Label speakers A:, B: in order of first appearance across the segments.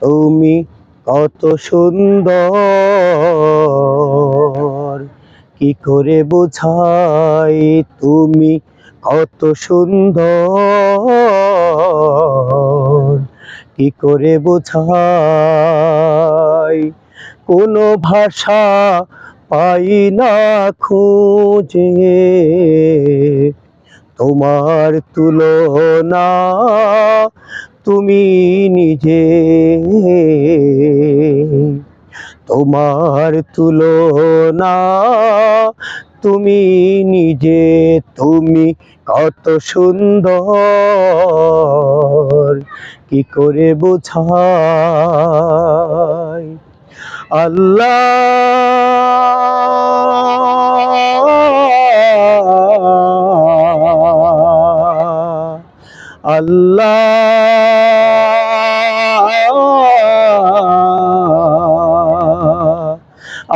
A: তুমি কত সুন্দর, কি করে বোঝাই তুমি কত সুন্দর, কি করে বোঝাই। কোনো ভাষা পাই না খুঁজে তোমার তুলনা, তুমি নিজে, তোমার তুলনা তুমি নিজে। তুমি কত সুন্দর, কি করে বোঝাই। আল্লাহ আল্লাহ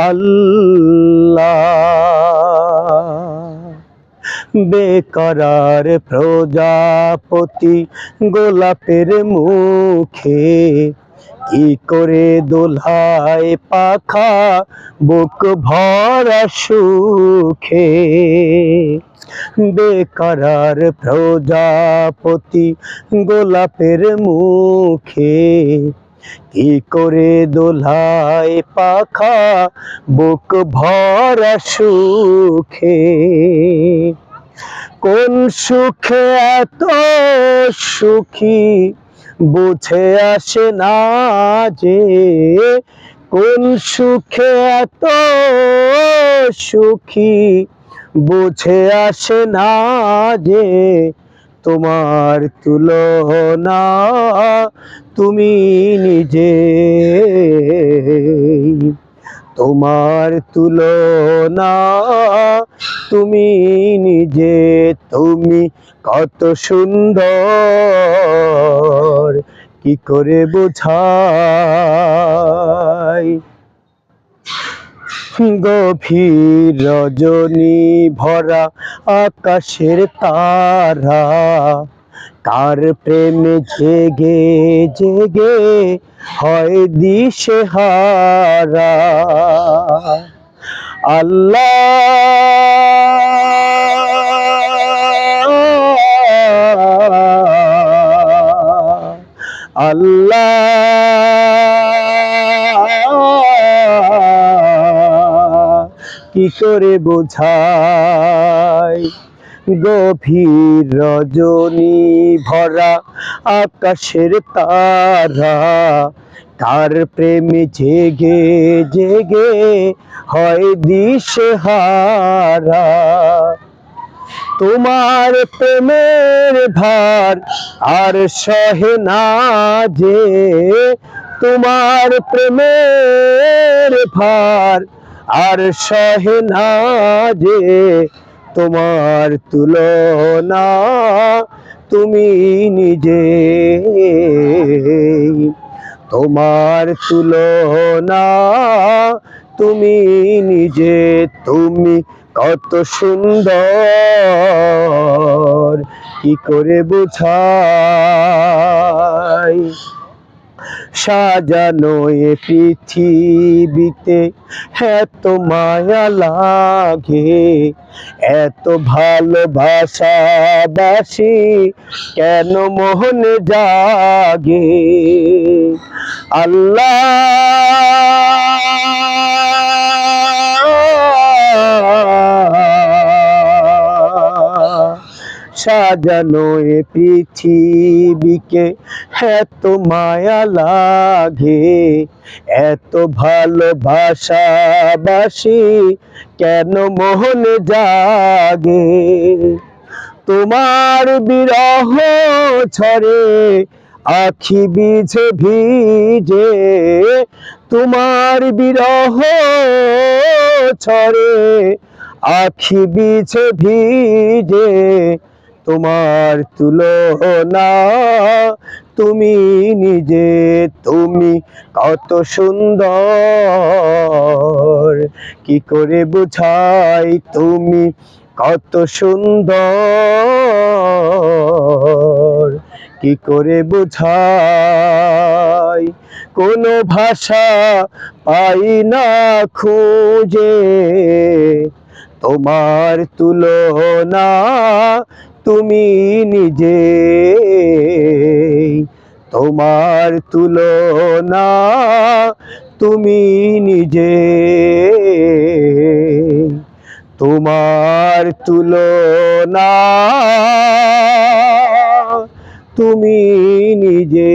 A: আল্লাহ। বেকরার প্রজাপতি গোলাপের মুখে কি করে দোলায় পাখা বুক ভরা সুখে। বেকরার প্রজাপতি গোলাপের মুখে কি করে দোলায় পাখা বুক ভরা সুখে। কোন সুখে এত সুখী বুঝে আসে না যে, কোন সুখে এত সুখী বুঝে আসে না যে, তোমার তুলনা তুমি নিজে, তোমার তুলনা তুমি নিজে। তুমি কত সুন্দর, কি করে বোঝাই। গভীর রজনী ভরা আকাশের তারা কার প্রেমে জেগে জেগে হয় দিশেহারা। আল্লাহ আল্লাহ, কি করে বোঝাই। গভীর রজনী ভরা আকাশের তারা কার প্রেমে জেগে জেগে হয় দিশেহারা। তোমার প্রেমের ভার আর সহে না যে, তোমার প্রেমের ভার আর সহে না যে, তোমার তুলনা তুমি নিজে, তোমার তুলনা তুমি নিজে। তুমি কত সুন্দর, কি করে বোঝাই। সাজানো এ পৃথিবীতে এত মায়া লাগে, এত ভালোবাসা বাসি কেন মোহনে জাগে। আল্লাহ সাজানো এ পৃথিবীকে এত মায়া লাগে, এত ভালোবাসা বাসি কেন মোহনে জাগে। তোমার বিরহ ঝরে আখি ভিজে ভিজে, তোমার বিরহ ঝরে আখি ভিজে ভিজে, তোমার তুলনা তুমি নিজে। তুমি কত সুন্দর, কি করে বোঝাই। তুমি কত সুন্দর, কি করে বোঝাই। কোনো ভাষা পাই না খুঁজে, তোমার তুলনা তুমি নিজে, তোমার তুলনা তুমি নিজে, তোমার তুলনা তুমি নিজে।